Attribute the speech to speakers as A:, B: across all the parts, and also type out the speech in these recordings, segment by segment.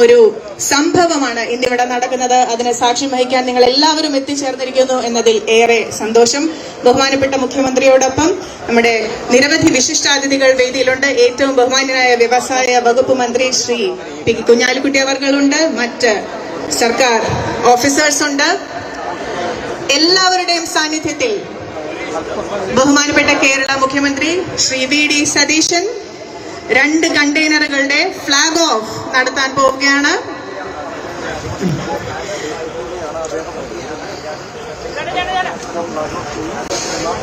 A: ഒരു സംഭവമാണ് ഇന്നിവിടെ നടക്കുന്നത്. അതിന് സാക്ഷ്യം വഹിക്കാൻ നിങ്ങൾ എല്ലാവരും എത്തിച്ചേർന്നിരിക്കുന്നു എന്നതിൽ ഏറെ സന്തോഷം. ബഹുമാനപ്പെട്ട മുഖ്യമന്ത്രിയോടൊപ്പം നമ്മുടെ നിരവധി വിശിഷ്ടാതിഥികൾ വേദിയിലുണ്ട്. ഏറ്റവും ബഹുമാന്യനായ വ്യവസായ വകുപ്പ് മന്ത്രി ശ്രീ പി കുഞ്ഞാലിക്കുട്ടി അവർകളുണ്ട്. മറ്റ് സർക്കാർ ഓഫീസേഴ്സ് ഉണ്ട്. എല്ലാവരുടെയും സാന്നിധ്യത്തിൽ ബഹുമാനപ്പെട്ട കേരള മുഖ്യമന്ത്രി ശ്രീ VD സതീശൻ 2 കണ്ടെയ്നറുകളുടെ ഫ്ലാഗ് ഓഫ് നടത്താൻ പോവുകയാണ്.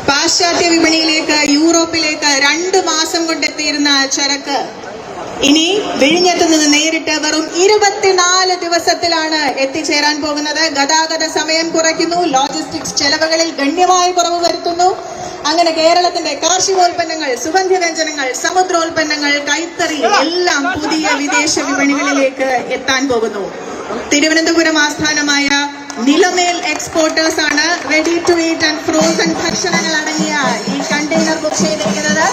A: പാശ്ചാത്യ വിപണിയിലേക്ക്, യൂറോപ്പിലേക്ക് 2 മാസം കൊണ്ടെത്തിയിരുന്ന ചരക്ക് ഇനി വിഴിഞ്ഞത്ത് നിന്ന് നേരിട്ട് വെറും 24 ദിവസത്തിലാണ് എത്തിച്ചേരാൻ പോകുന്നത്. ഗതാഗത സമയം കുറയ്ക്കുന്നു, ലോജിസ്റ്റിക്സ് ചെലവുകളിൽ ഗണ്യമായ കുറവ് വരുത്തുന്നു. അങ്ങനെ കേരളത്തിന്റെ കാർഷികോൽപ്പന്നങ്ങൾ, സുഗന്ധവ്യഞ്ജനങ്ങൾ, സമുദ്രോൽപ്പന്നങ്ങൾ, കൈത്തറി എല്ലാം പുതിയ വിദേശ വിപണികളിലേക്ക് എത്താൻ പോകുന്നു. തിരുവനന്തപുരം ആസ്ഥാനമായ നിലമേൽ എക്സ്പോർട്ടേഴ്സ് ആണ് ready to eat and frozen ഭക്ഷണങ്ങൾ അടങ്ങിയ ഈ കണ്ടെയ്നർ ബുക്ക് ചെയ്തിരിക്കുന്നത്.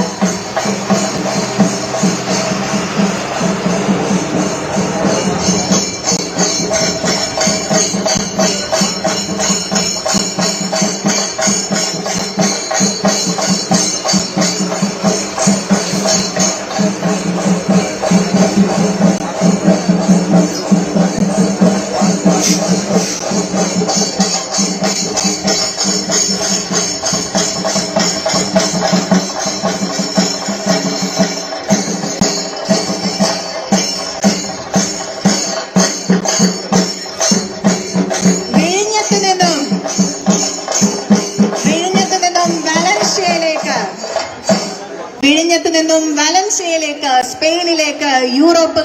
A: വിഴിഞ്ഞത്ത് നിന്നും വാലൻസിയയിലേക്ക്, സ്പെയിനിലേക്ക്, യൂറോപ്പ്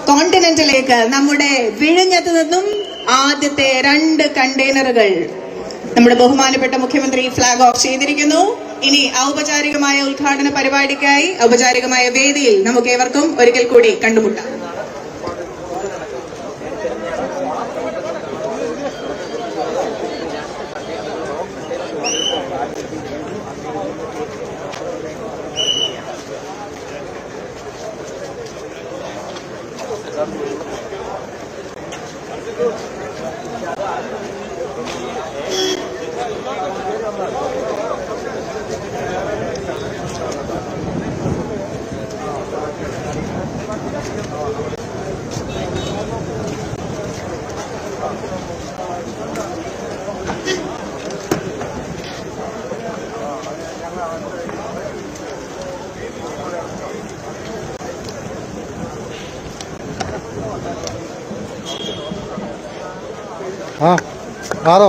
A: കോണ്ടിനെന്റിലേക്ക് നമ്മുടെ വിഴിഞ്ഞത്ത് നിന്നും ആദ്യത്തെ 2 കണ്ടെയ്നറുകൾ നമ്മുടെ ബഹുമാനപ്പെട്ട മുഖ്യമന്ത്രി ഫ്ലാഗ് ഓഫ് ചെയ്തിരിക്കുന്നു. ഇനി ഔപചാരികമായ ഉദ്ഘാടന പരിപാടിക്കായി ഔപചാരികമായ വേദിയിൽ നമുക്ക് ഏവർക്കും ഒരിക്കൽ കൂടി കണ്ടുമുട്ടാം.
B: 알아.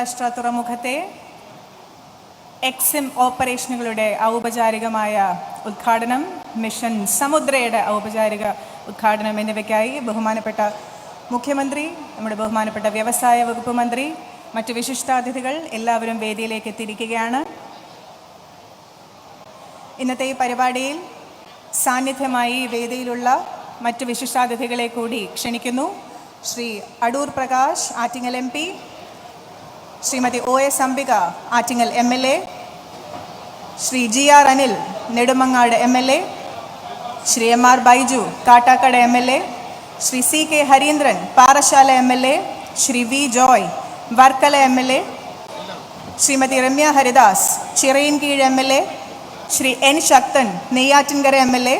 B: അന്താരാഷ്ട്ര തുറമുഖത്തെ എക്സിം ഓപ്പറേഷനുകളുടെ ഔപചാരികമായ ഉദ്ഘാടനം, മിഷൻ സമുദ്രയുടെ ഔപചാരിക ഉദ്ഘാടനം എന്നിവയ്ക്കായി ബഹുമാനപ്പെട്ട മുഖ്യമന്ത്രി, നമ്മുടെ ബഹുമാനപ്പെട്ട വ്യവസായ വകുപ്പ് മന്ത്രി, മറ്റ് വിശിഷ്ടാതിഥികൾ എല്ലാവരും വേദിയിലേക്ക് എത്തിയിരിക്കുകയാണ്. ഇന്നത്തെ ഈ പരിപാടിയിൽ സാന്നിധ്യമായി വേദിയിലുള്ള മറ്റ് വിശിഷ്ടാതിഥികളെ കൂടി ക്ഷണിക്കുന്നു. Shri Adoor Prakash, Attingal MP, Shrimati OS Ambika, Attingal MLA, Shri GR Anil, Nedumangad MLA, Shri MR Baiju, Kattakada MLA, Shri CK Harindran, Parassala MLA, Shri V Joy, Varkala MLA, Shrimati Ramya Haridas, Chirayinkeezhu MLA, Shri N Sakthan, Neyyattinkara MLA,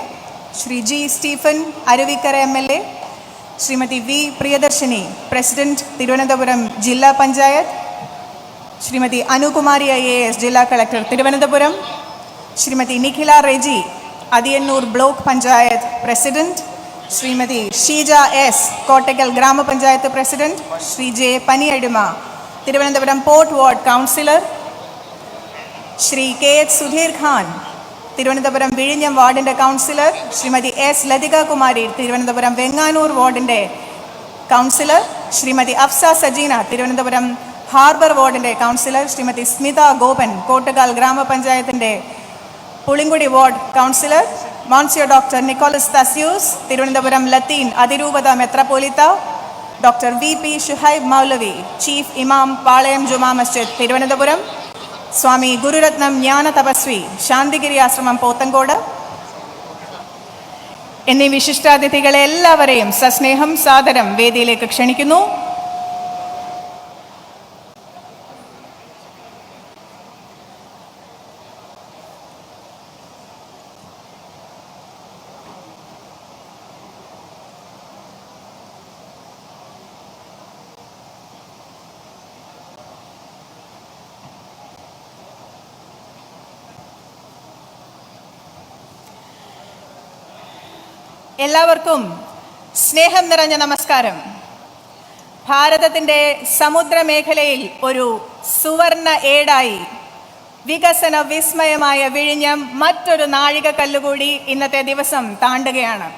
B: Shri G Stephen, Aruvikkara MLA, Shrimati V Priyadarshini, president Thiruvananthapuram ജില്ലാ പഞ്ചായത്ത്, ശ്രീമതി അനുകുമാരി IAS, ജില്ലാ collector Thiruvananthapuram, Shrimati Nikhila Reji, Athiyannoor block panchayat president, Shrimati Sheeja S, Kottakkal ഗ്രാമപഞ്ചായത്ത് president, Shri J Paniyadima, Thiruvananthapuram port ward councillor, Shri KH Sudheer Khan, Thiruvananthapuram വിഴിഞ്ഞം വാർഡിൻ്റെ കൗൺസിലർ, ശ്രീമതി S ലതിക കുമാരി, തിരുവനന്തപുരം വെങ്ങാനൂർ വാർഡിൻ്റെ councillor, Shrimati Afsa Sajeena, Thiruvananthapuram harbour വാർഡിൻ്റെ councillor, Shrimati Smitha Gopan, Kottakkal ഗ്രാമപഞ്ചായത്തിൻ്റെ Pulinkudi ward councillor, മോൺസിയോ doctor Nicholas Thaddeus, Thiruvananthapuram ലത്തീൻ അതിരൂപത മെത്രാപ്പോലിത്ത, ഡോക്ടർ VP ഷുഹൈബ് മൗലവി, ചീഫ് ഇമാം പാളയം ജുമാ മസ്ജിദ് തിരുവനന്തപുരം, സ്വാമി ഗുരുരത്നം ജ്ഞാന തപസ്വി, ശാന്തിഗിരി ആശ്രമം പോത്തങ്കോട് എന്നീ വിശിഷ്ടാതിഥികളെ എല്ലാവരെയും സസ്നേഹം സാദരം വേദിയിലേക്ക് ക്ഷണിക്കുന്നു. എല്ലാവർക്കും സ്നേഹം നിറഞ്ഞ നമസ്കാരം. ഭാരതത്തിൻ്റെ സമുദ്രമേഖലയിൽ ഒരു സുവർണ ഏടായി വികസന വിസ്മയമായ വിഴിഞ്ഞം മറ്റൊരു നാഴികക്കല്ലുകൂടി ഇന്നത്തെ ദിവസം താണ്ടുകയാണ്.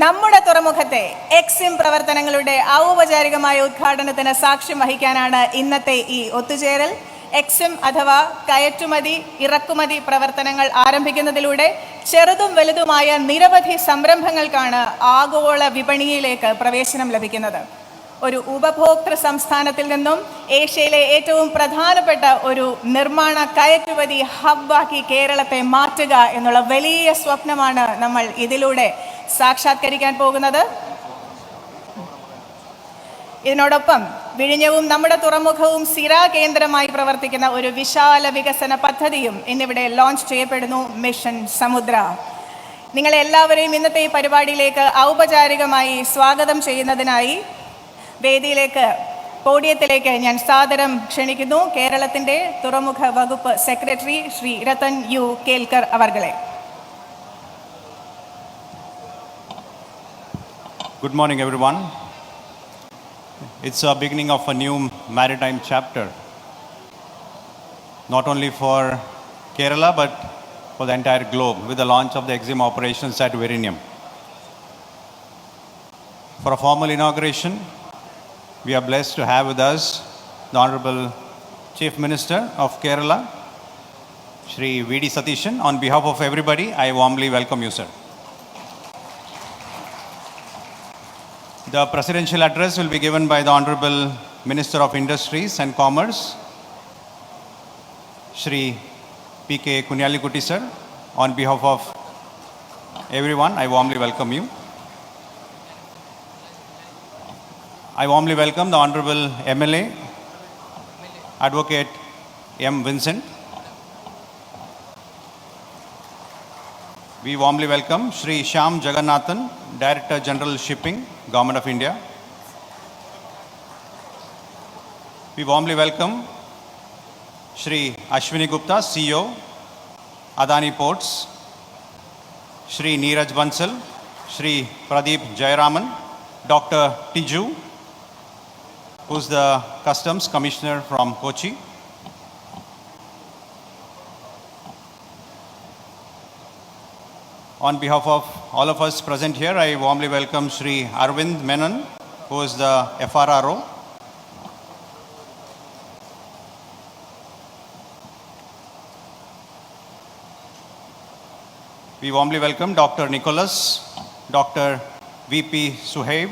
B: നമ്മുടെ തുറമുഖത്തെ എക്സിം പ്രവർത്തനങ്ങളുടെ ഔപചാരികമായ ഉദ്ഘാടനത്തിന് സാക്ഷ്യം വഹിക്കാനാണ് ഇന്നത്തെ ഈ ഒത്തുചേരൽ. എക്സിം അഥവാ കയറ്റുമതി ഇറക്കുമതി പ്രവർത്തനങ്ങൾ ആരംഭിക്കുന്നതിലൂടെ ചെറുതും വലുതുമായ നിരവധി സംരംഭങ്ങൾക്കാണ് ആഗോള വിപണിയിലേക്ക് പ്രവേശനം ലഭിക്കുന്നത്. ഒരു ഉപഭോക്തൃ സംസ്ഥാനത്തിൽ നിന്നും ഏഷ്യയിലെ ഏറ്റവും പ്രധാനപ്പെട്ട ഒരു നിർമ്മാണ കയറ്റുമതി ഹബ്ബാക്കി കേരളത്തെ മാറ്റുക എന്നുള്ള വലിയ സ്വപ്നമാണ് നമ്മൾ ഇതിലൂടെ സാക്ഷാത്കരിക്കാൻ പോകുന്നത്. ഇതിനോടൊപ്പം വിഴിഞ്ഞവും നമ്മുടെ തുറമുഖവും സിരാ കേന്ദ്രമായി പ്രവർത്തിക്കുന്ന ഒരു വിശാല വികസന പദ്ധതിയും ഇന്നിവിടെ ലോഞ്ച് ചെയ്യപ്പെടുന്നു, മിഷൻ സമുദ്ര. നിങ്ങളെല്ലാവരെയും ഇന്നത്തെ ഈ പരിപാടിയിലേക്ക് ഔപചാരികമായി സ്വാഗതം ചെയ്യുന്നതിനായി വേദിയിലേക്ക്, പോഡിയത്തിലേക്ക് ഞാൻ സാദരം ക്ഷണിക്കുന്നു കേരളത്തിൻ്റെ തുറമുഖ വകുപ്പ് സെക്രട്ടറി ശ്രീ രത്തൻ U കേൽക്കർ അവർകളെ.
C: Good morning, everyone. It's a beginning of a new maritime chapter, not only for Kerala but for the entire globe, with the launch of the EXIM operations at Vizhinjam. For a formal inauguration, we are blessed to have with us the Honorable Chief Minister of Kerala, Shri V.D. Satishan. On behalf of everybody, I warmly welcome you, sir. The presidential address will be given by the Honorable Minister of Industries and Commerce, Shri P.K. Kunyalikutty, sir. On behalf of everyone, I warmly welcome you. I warmly welcome the Honorable MLA, Advocate M. Vincent. We warmly welcome Shri Shyam Jagannathan, Director General Shipping, Government of India. We warmly welcome Shri Ashwini Gupta, CEO, Adani Ports, Shri Neeraj Bansal, Shri Pradeep Jayaraman, Dr. Tiju, who's the Customs Commissioner from Kochi. On behalf of all of us present here, I warmly welcome Shri Arvind Menon, who is the FRRO. We warmly welcome Dr. Nicholas, Dr. VP Suhaib,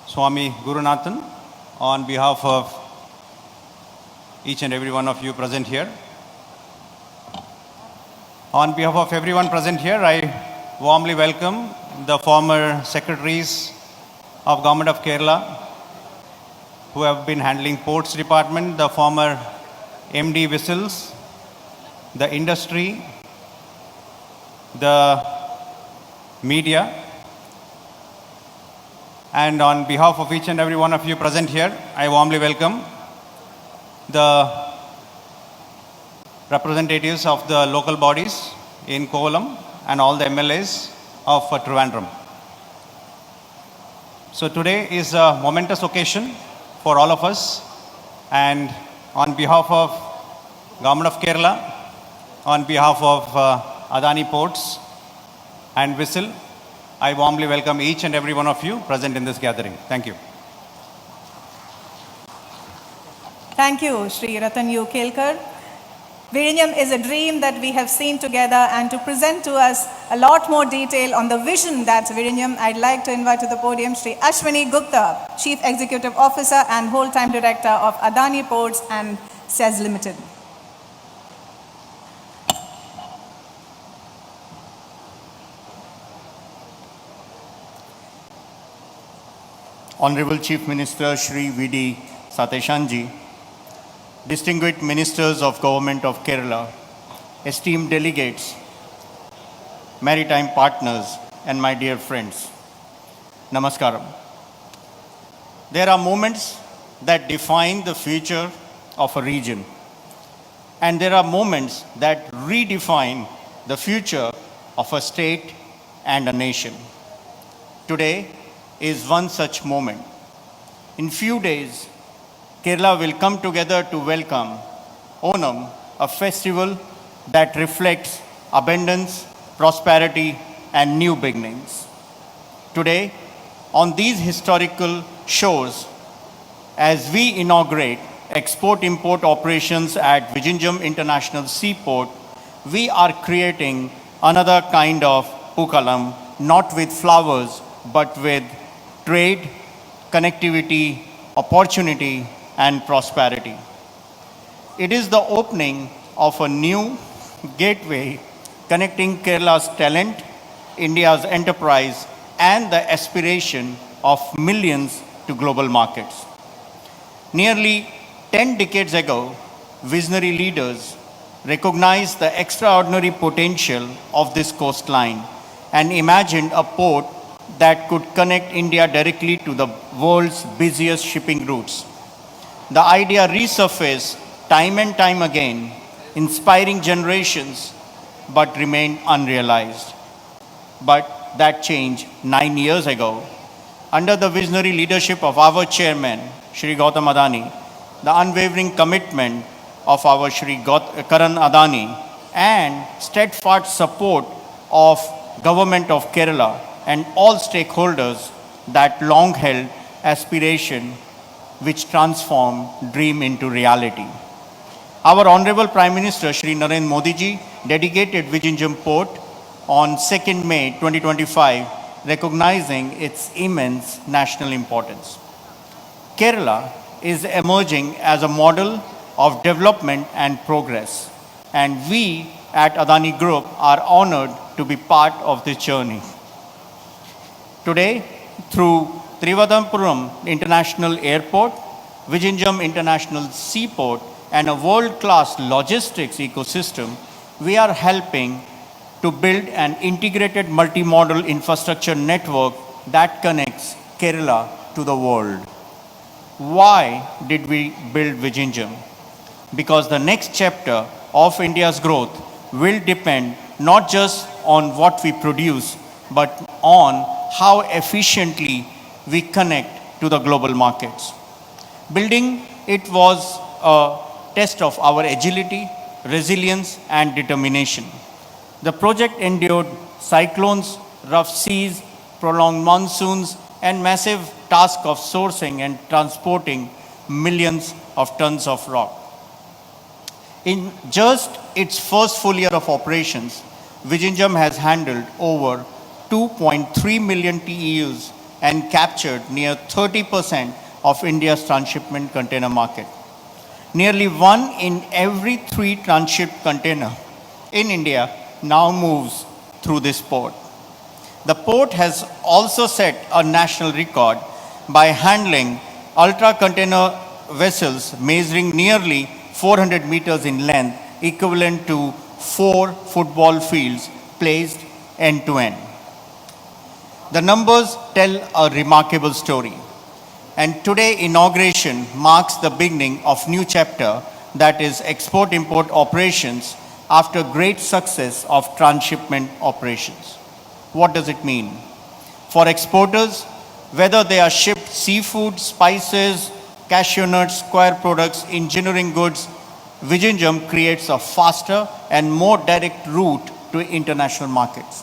C: Swami Gurunathan, on behalf of each and every one of you present here. On behalf of everyone present here, I warmly welcome the former secretaries of Government of Kerala who have been handling Ports Department, the former MD Whistles, the industry, the media, and on behalf of each and every one of you present here, I warmly welcome the representatives of the local bodies in Kovalam and all the MLAs of Trivandrum. So today is a momentous occasion for all of us, and on behalf of Government of Kerala, on behalf of Adani Ports and Whistle, I warmly welcome each and every one of you present in this gathering. Thank you.
B: Thank you, Sri Ratan U. Kelkar. Vizhinjam is a dream that we have seen together, and to present to us a lot more detail on the vision that's Vizhinjam, I'd like to invite to the podium Sri Ashwini Gupta, Chief Executive Officer and Whole-Time Director of Adani Ports and SEZ Limited.
D: Honorable Chief Minister Shri V.D. Sateshanji, distinguished ministers of Government of Kerala, esteemed delegates, maritime partners, and my dear friends, Namaskaram. There are moments that define the future of a region, and there are moments that redefine the future of a state and a nation. Today is one such moment. In few days, Kerala will come together to welcome Onam, a festival that reflects abundance, prosperity, and new beginnings. Today, on these historical shores, as we inaugurate export-import operations at Vizhinjam International Seaport, we are creating another kind of Pookalam, not with flowers, but with trade, connectivity, opportunity, and prosperity. It is the opening of a new gateway connecting Kerala's talent, India's enterprise, and the aspiration of millions to global markets. Nearly 10 decades ago, visionary leaders recognized the extraordinary potential of this coastline and imagined a port that could connect India directly to the world's busiest shipping routes. The idea resurfaced time and time again, inspiring generations, but remained unrealized. But that changed 9 years ago. Under the visionary leadership of our chairman, Shri Gautam Adani, the unwavering commitment of our Shri Karan Adani, and steadfast support of Government of Kerala and all stakeholders, that long-held aspiration which transformed dream into reality. Our Honorable Prime Minister Shri Narendra Modi ji dedicated Vizhinjam Port on 2nd May 2025, recognizing its immense national importance. Kerala is emerging as a model of development and progress, and we at Adani Group are honored to be part of this journey. Today, through Trivandrum International Airport, Vizhinjam International Seaport, and a world-class logistics ecosystem, we are helping to build an integrated multimodal infrastructure network that connects Kerala to the world. Why did we build Vizhinjam? Because the next chapter of India's growth will depend not just on what we produce, but on how efficiently we connect to the global markets. Building it was a test of our agility, resilience, and determination. The project endured cyclones, rough seas, prolonged monsoons, and massive task of sourcing and transporting millions of tons of rock. In just its first full year of operations, Vizhinjam has handled over 2.3 million TEUs and captured near 30% of India's transshipment container market. Nearly 1 in every 3 transshipped container in India now moves through this port. The port has also set a national record by handling ultra container vessels measuring nearly 400 meters in length, equivalent to 4 football fields placed end to end. The numbers tell a remarkable story. And today inauguration marks the beginning of new chapter, that is export-import operations after great success of transshipment operations. What does it mean? For exporters, whether they are shipped seafood, spices, cashew nuts, square products, engineering goods, Vizhinjam creates a faster and more direct route to international markets.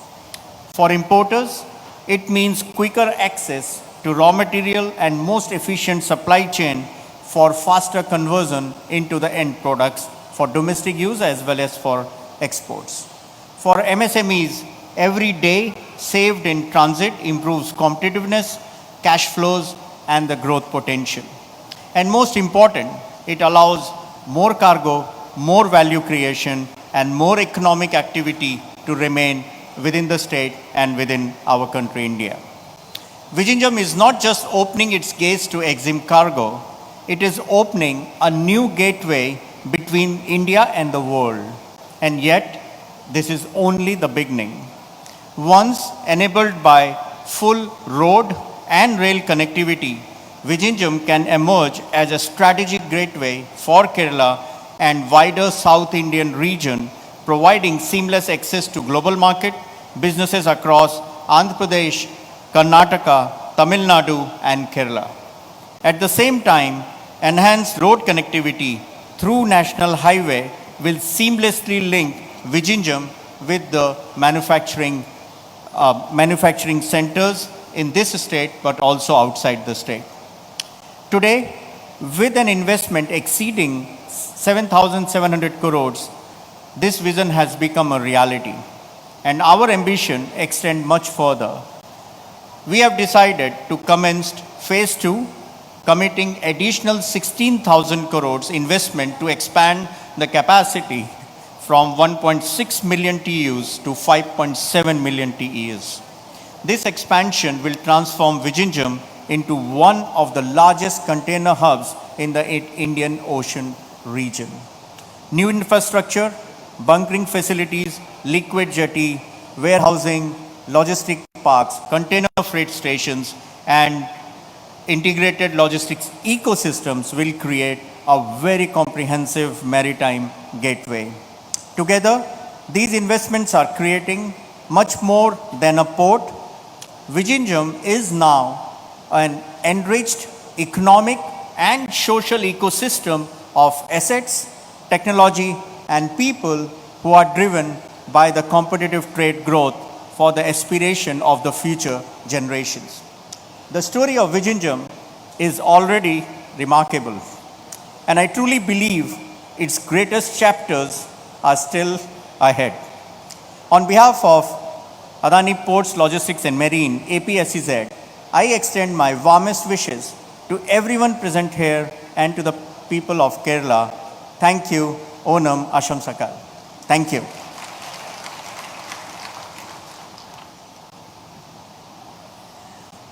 D: For importers, it means quicker access to raw material and most efficient supply chain for faster conversion into the end products for domestic use as well as for exports. For MSMEs, every day saved in transit improves competitiveness, cash flows, and the growth potential. And most important, it allows more cargo, more value creation, and more economic activity to remain within the state and within our country, India. Vizhinjam is not just opening its gates to EXIM cargo, it is opening a new gateway between India and the world. And yet, this is only the beginning. Once enabled by full road and rail connectivity, Vizhinjam can emerge as a strategic gateway for Kerala and wider South Indian region, providing seamless access to global market, businesses across Andhra Pradesh, Karnataka, Tamil Nadu, and Kerala. At the same time, enhanced road connectivity through National Highway will seamlessly link Vizhinjam with the manufacturing centers in this state, but also outside the state. Today, with an investment exceeding 7,700 crores, this vision has become a reality, and our ambition extends much further. We have decided to commence phase 2, committing additional 16,000 crores investment to expand the capacity from 1.6 million TEUs to 5.7 million TEUs. This expansion will transform Vizhinjam into one of the largest container hubs in the Indian Ocean region. New infrastructure, bunkering facilities, liquid jetty, warehousing, logistic parks, container freight stations, and integrated logistics ecosystems will create a very comprehensive maritime gateway. Together, these investments are creating much more than a port. Vizhinjam is now an enriched economic and social ecosystem of assets, technology, and people who are driven by the competitive trade growth for the aspiration of the future generations. The story of Vizhinjam is already remarkable, and I truly believe its greatest chapters are still ahead. On behalf of Adani Ports, Logistics and Marine, APSEZ, I extend my warmest wishes to everyone present here and to the people of Kerala. Thank you. Onam Ashamsakal. Thank you.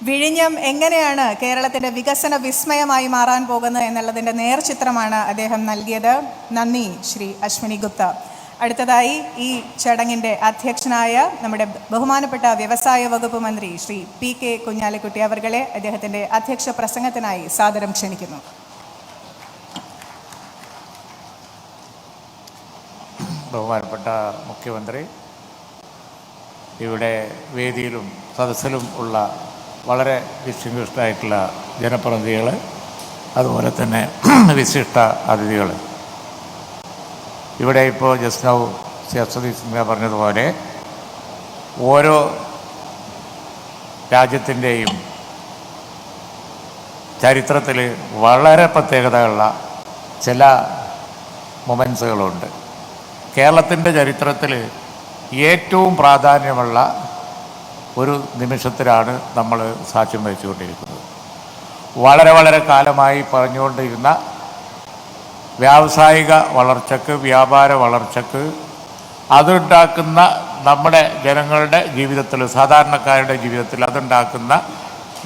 B: വിഴിഞ്ഞം എങ്ങനെയാണ് കേരളത്തിൻ്റെ വികസന വിസ്മയമായി മാറാൻ പോകുന്നത് എന്നുള്ളതിൻ്റെ നേർചിത്രമാണ് അദ്ദേഹം നൽകിയത്. നന്ദി ശ്രീ അശ്വിനി ഗുപ്ത. അടുത്തതായി ഈ ചടങ്ങിൻ്റെ അധ്യക്ഷനായ നമ്മുടെ ബഹുമാനപ്പെട്ട വ്യവസായ വകുപ്പ് മന്ത്രി ശ്രീ PK കുഞ്ഞാലിക്കുട്ടി അവർകളെ അദ്ദേഹത്തിൻ്റെ അധ്യക്ഷ പ്രസംഗത്തിനായി സാദരം ക്ഷണിക്കുന്നു.
E: ബഹുമാനപ്പെട്ട മുഖ്യമന്ത്രി, ഇവിടെ വേദിയിലും സദസ്സിലും ഉള്ള വളരെ ഡിസ്റ്റിങ്വിഷ്ഡ് ആയിട്ടുള്ള ജനപ്രതിനിധികൾ, അതുപോലെ തന്നെ വിശിഷ്ട അതിഥികൾ. ഇവിടെ ഇപ്പോൾ ജസ്റ്റ് നൗ സതീഷ് സിംഹ പറഞ്ഞതുപോലെ ഓരോ രാജ്യത്തിൻ്റെയും ചരിത്രത്തിൽ വളരെ പ്രത്യേകതയുള്ള ചില മൊമെൻസുകളുണ്ട്. കേരളത്തിൻ്റെ ചരിത്രത്തിൽ ഏറ്റവും പ്രാധാന്യമുള്ള ഒരു നിമിഷത്തിലാണ് നമ്മൾ സാക്ഷ്യം വഹിച്ചുകൊണ്ടിരിക്കുന്നത്. വളരെ വളരെ കാലമായി പറഞ്ഞുകൊണ്ടിരുന്ന വ്യാവസായിക വളർച്ചയ്ക്ക്, വ്യാപാര വളർച്ചയ്ക്ക്, അതുണ്ടാക്കുന്ന നമ്മുടെ ജനങ്ങളുടെ ജീവിതത്തിൽ, സാധാരണക്കാരുടെ ജീവിതത്തിൽ അതുണ്ടാക്കുന്ന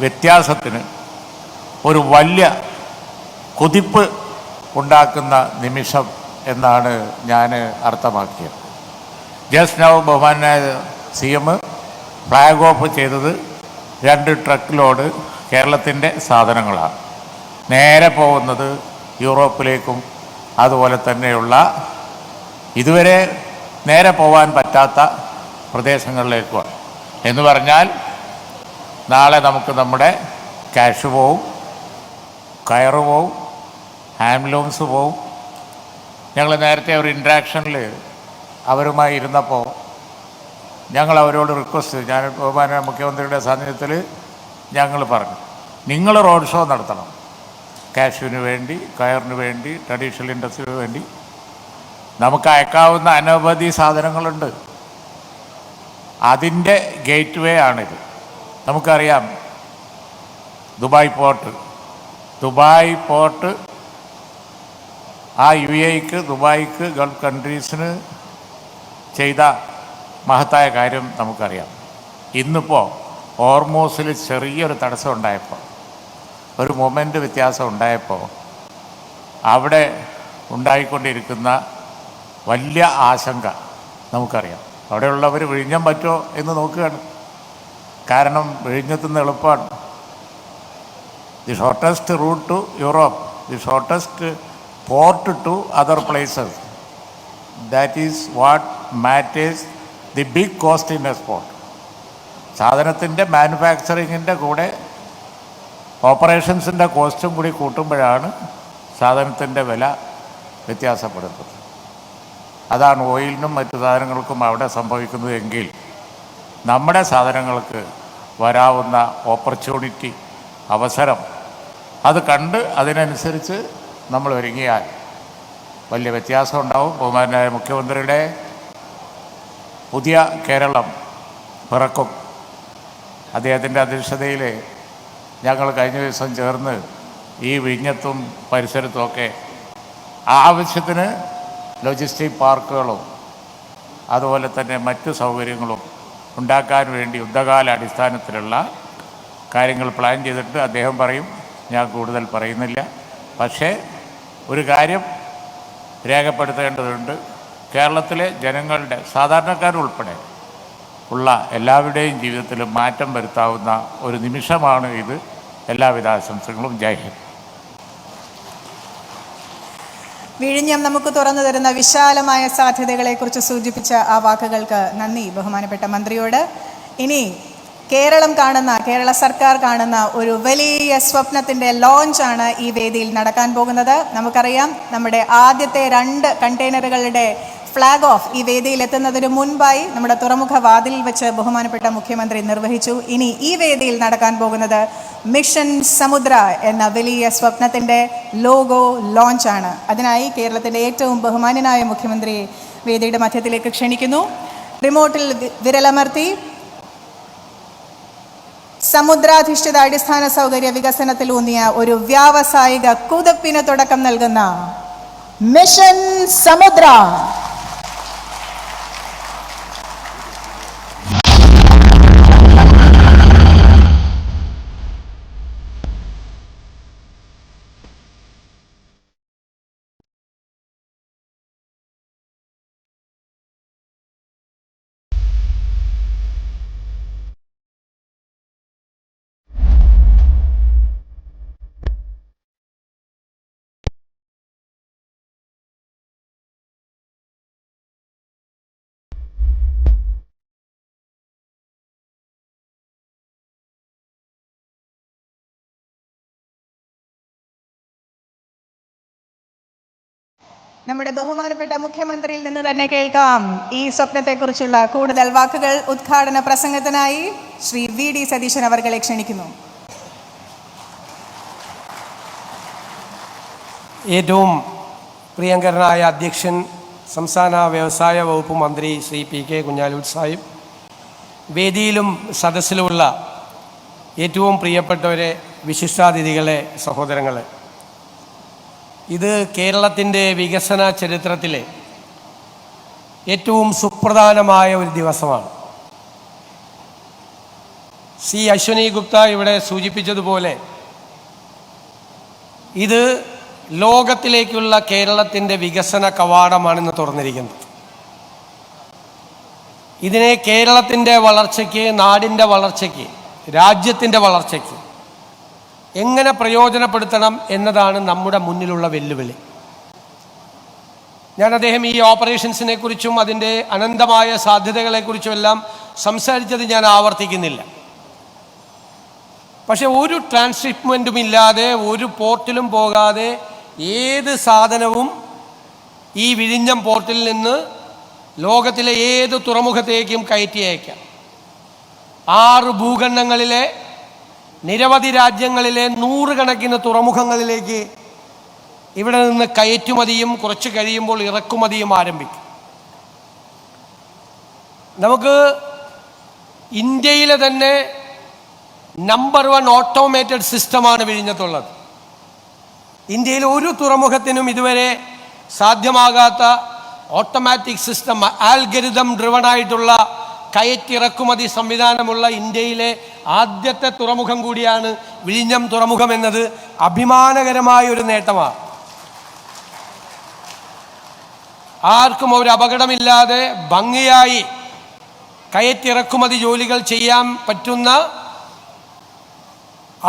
E: വ്യത്യാസത്തിന് ഒരു വലിയ കുതിപ്പ് ഉണ്ടാക്കുന്ന നിമിഷം എന്നാണ് ഞാൻ അർത്ഥമാക്കിയത്. ജസ്റ്റ് നൗ ബഹുമാനായ CM ഫ്ലാഗ് ഓഫ് ചെയ്തത് 2 ട്രക്ക് ലോഡ് കേരളത്തിൻ്റെ സാധനങ്ങളാണ്. നേരെ പോകുന്നത് യൂറോപ്പിലേക്കും അതുപോലെ തന്നെയുള്ള ഇതുവരെ നേരെ പോകാൻ പറ്റാത്ത പ്രദേശങ്ങളിലേക്കുമാണ്. എന്ന് പറഞ്ഞാൽ നാളെ നമുക്ക് നമ്മുടെ ക്യാഷ് പോവും, കയറ് പോവും, ഹാൻഡ്ലൂംസ് പോവും. ഞങ്ങൾ നേരത്തെ ഒരു ഇൻട്രാക്ഷനിൽ അവരുമായി ഇരുന്നപ്പോൾ ഞങ്ങൾ അവരോട് റിക്വസ്റ്റ്, ഞാൻ ബഹുമാന മുഖ്യമന്ത്രിയുടെ സാന്നിധ്യത്തിൽ ഞങ്ങൾ പറഞ്ഞു, നിങ്ങൾ റോഡ് ഷോ നടത്തണം. കാഷ്യൂവിന് വേണ്ടി, കയറിന് വേണ്ടി, ട്രഡീഷണൽ ഇൻഡസ്ട്രിക്ക് വേണ്ടി നമുക്ക് അയക്കാവുന്ന അനവധി സാധനങ്ങളുണ്ട്. അതിൻ്റെ ഗേറ്റ് വേ ആണിത്. നമുക്കറിയാം ദുബായ് പോർട്ട് ആ UAEക്ക്, ദുബായിക്ക്, ഗൾഫ് കൺട്രീസിന് ചെയ്ത മഹത്തായ കാര്യം നമുക്കറിയാം. ഇന്നിപ്പോൾ ഹോർമൂസിൽ ചെറിയൊരു തടസ്സം ഉണ്ടായപ്പോൾ, ഒരു മൊമെൻ്റ് വ്യത്യാസം ഉണ്ടായപ്പോൾ അവിടെ ഉണ്ടായിക്കൊണ്ടിരിക്കുന്ന വലിയ ആശങ്ക നമുക്കറിയാം. അവിടെയുള്ളവർ വിഴിഞ്ഞം പറ്റുമോ എന്ന് നോക്കുകയാണ്. കാരണം വിഴിഞ്ഞത്തുനിന്ന് എളുപ്പമാണ്. The shortest route to Europe, the shortest port to other places. That is what matters, the big cost in export. സാധനത്തിൻ്റെ മാനുഫാക്ചറിങ്ങിൻ്റെ കൂടെ ഓപ്പറേഷൻസിൻ്റെ കോസ്റ്റും കൂടി കൂട്ടുമ്പോഴാണ് സാധനത്തിൻ്റെ വില വ്യത്യാസപ്പെടുന്നത്. അതാണ് ഓയിലിനും മറ്റു സാധനങ്ങൾക്കും അവിടെ സംഭവിക്കുന്നത് എങ്കിൽ നമ്മുടെ സാധനങ്ങൾക്ക് വരാവുന്ന ഓപ്പർച്യൂണിറ്റി, അവസരം അത് കണ്ട് അതിനനുസരിച്ച് നമ്മൾ ഒരുങ്ങിയാൽ വലിയ വ്യത്യാസം ഉണ്ടാവും. ബഹുമാനായ മുഖ്യമന്ത്രിയുടെ പുതിയ കേരളം പിറക്കും. അദ്ദേഹത്തിൻ്റെ അധ്യക്ഷതയിൽ ഞങ്ങൾ കഴിഞ്ഞ ദിവസം ചേർന്ന് ഈ വിഴിഞ്ഞത്തും പരിസരത്തുമൊക്കെ ആവശ്യത്തിന് ലോജിസ്റ്റിക് പാർക്കുകളും അതുപോലെ തന്നെ മറ്റു സൗകര്യങ്ങളും ഉണ്ടാക്കാൻ വേണ്ടി യുദ്ധകാല അടിസ്ഥാനത്തിലുള്ള കാര്യങ്ങൾ പ്ലാൻ ചെയ്തിട്ട് അദ്ദേഹം പറയും. ഞാൻ കൂടുതൽ പറയുന്നില്ല. പക്ഷേ ഒരു കാര്യം രേഖപ്പെടുത്തേണ്ടതുണ്ട്. കേരളത്തിലെ ജനങ്ങളുടെ, സാധാരണക്കാരുൾപ്പെടെ ഉള്ള എല്ലാവരുടെയും ജീവിതത്തിൽ മാറ്റം വരുത്താവുന്ന ഒരു നിമിഷമാണ് ഇത്. എല്ലാവിധ ആശംസകളും. ജയ് ഹിന്ദ്.
B: വിഴിഞ്ഞം നമുക്ക് തുറന്നു തരുന്ന വിശാലമായ സാധ്യതകളെക്കുറിച്ച് സൂചിപ്പിച്ച ആ വാക്കുകൾക്ക് നന്ദി ബഹുമാനപ്പെട്ട മന്ത്രിയോട്. ഇനി കേരള സർക്കാർ കാണുന്ന ഒരു വലിയ സ്വപ്നത്തിൻ്റെ ലോഞ്ചാണ് ഈ വേദിയിൽ നടക്കാൻ പോകുന്നത്. നമുക്കറിയാം, നമ്മുടെ ആദ്യത്തെ 2 കണ്ടെയ്നറുകളുടെ ഫ്ലാഗ് ഓഫ് ഈ വേദിയിൽ എത്തുന്നതിന് മുൻപായി നമ്മുടെ തുറമുഖ വാതിലിൽ വെച്ച് ബഹുമാനപ്പെട്ട മുഖ്യമന്ത്രി നിർവഹിച്ചു. ഇനി ഈ വേദിയിൽ നടക്കാൻ പോകുന്നത് മിഷൻ സമുദ്ര എന്ന വലിയ സ്വപ്നത്തിൻ്റെ ലോഗോ ലോഞ്ചാണ്. അതിനായി കേരളത്തിൻ്റെ ഏറ്റവും ബഹുമാന്യനായ മുഖ്യമന്ത്രി വേദിയുടെ മധ്യത്തിലേക്ക് ക്ഷണിക്കുന്നു. റിമോട്ടിൽ വിരലമർത്തി സമുദ്രാധിഷ്ഠിത അടിസ്ഥാന സൗകര്യ വികസനത്തിലൂന്നിയ ഒരു വ്യാവസായിക കുതിപ്പിന് തുടക്കം നൽകുന്ന മിഷൻ സമുദ്ര. നമ്മുടെ ബഹുമാനപ്പെട്ട മുഖ്യമന്ത്രിയിൽ നിന്ന് തന്നെ കേൾക്കാം ഈ സ്വപ്നത്തെക്കുറിച്ചുള്ള കൂടുതൽ വാക്കുകൾ. ഉദ്ഘാടന പ്രസംഗത്തിനായി ശ്രീ VD സതീശൻ അവർകളെ ക്ഷണിക്കുന്നു.
F: ഏറ്റവും പ്രിയങ്കരനായ അധ്യക്ഷൻ സംസ്ഥാന വ്യവസായ വകുപ്പ് മന്ത്രി ശ്രീ PK കുഞ്ഞാലിക്കുട്ടി സാഹിബ്, വേദിയിലും സദസ്സിലുമുള്ള ഏറ്റവും പ്രിയപ്പെട്ടവരെ, വിശിഷ്ടാതിഥികളെ, സഹോദരങ്ങളെ, ഇത് കേരളത്തിൻ്റെ വികസന ചരിത്രത്തിലെ ഏറ്റവും സുപ്രധാനമായ ഒരു ദിവസമാണ്. അശ്വനി ഗുപ്ത ഇവിടെ സൂചിപ്പിച്ചതുപോലെ ഇത് ലോകത്തിലേക്കുള്ള കേരളത്തിൻ്റെ വികസന കവാടമാണെന്ന് തുറന്നിരിക്കുന്നത്. ഇതിനെ കേരളത്തിൻ്റെ വളർച്ചയ്ക്ക്, നാടിൻ്റെ വളർച്ചയ്ക്ക്, രാജ്യത്തിൻ്റെ വളർച്ചയ്ക്ക് എങ്ങനെ പ്രയോജനപ്പെടുത്തണം എന്നതാണ് നമ്മുടെ മുന്നിലുള്ള വെല്ലുവിളി. അദ്ദേഹം ഈ ഓപ്പറേഷൻസിനെ കുറിച്ചും അതിൻ്റെ അനന്തമായ സാധ്യതകളെക്കുറിച്ചും എല്ലാം സംസാരിച്ചത് ഞാൻ ആവർത്തിക്കുന്നില്ല. പക്ഷെ ഒരു ട്രാൻസ്ഷിപ്മെൻറ്റും ഇല്ലാതെ, ഒരു പോർട്ടിലും പോകാതെ ഏത് സാധനവും ഈ വിഴിഞ്ഞം പോർട്ടിൽ നിന്ന് ലോകത്തിലെ ഏത് തുറമുഖത്തേക്കും കയറ്റി അയക്കാം. 6 ഭൂഖണ്ഡങ്ങളിലെ നിരവധി രാജ്യങ്ങളിലെ 100 കണക്കിന് തുറമുഖങ്ങളിലേക്ക് ഇവിടെ നിന്ന് കയറ്റുമതിയും കുറച്ച് കഴിയുമ്പോൾ ഇറക്കുമതിയും ആരംഭിക്കും. നമുക്ക് ഇന്ത്യയിലെ തന്നെ നമ്പർ 1 ഓട്ടോമേറ്റഡ് സിസ്റ്റമാണ് വിഴിഞ്ഞത്തുള്ളത്. ഇന്ത്യയിൽ ഒരു തുറമുഖത്തിനും ഇതുവരെ സാധ്യമാകാത്ത ഓട്ടോമാറ്റിക് സിസ്റ്റം, ആൽഗരിതം ഡ്രിവണായിട്ടുള്ള കയറ്റിറക്കുമതി സംവിധാനമുള്ള ഇന്ത്യയിലെ ആദ്യത്തെ തുറമുഖം കൂടിയാണ് വിഴിഞ്ഞം തുറമുഖം എന്നത് അഭിമാനകരമായ ഒരു നേട്ടമാണ്. ആർക്കും ഒരു അപകടമില്ലാതെ ഭംഗിയായി കയറ്റിറക്കുമതി ജോലികൾ ചെയ്യാൻ പറ്റുന്ന,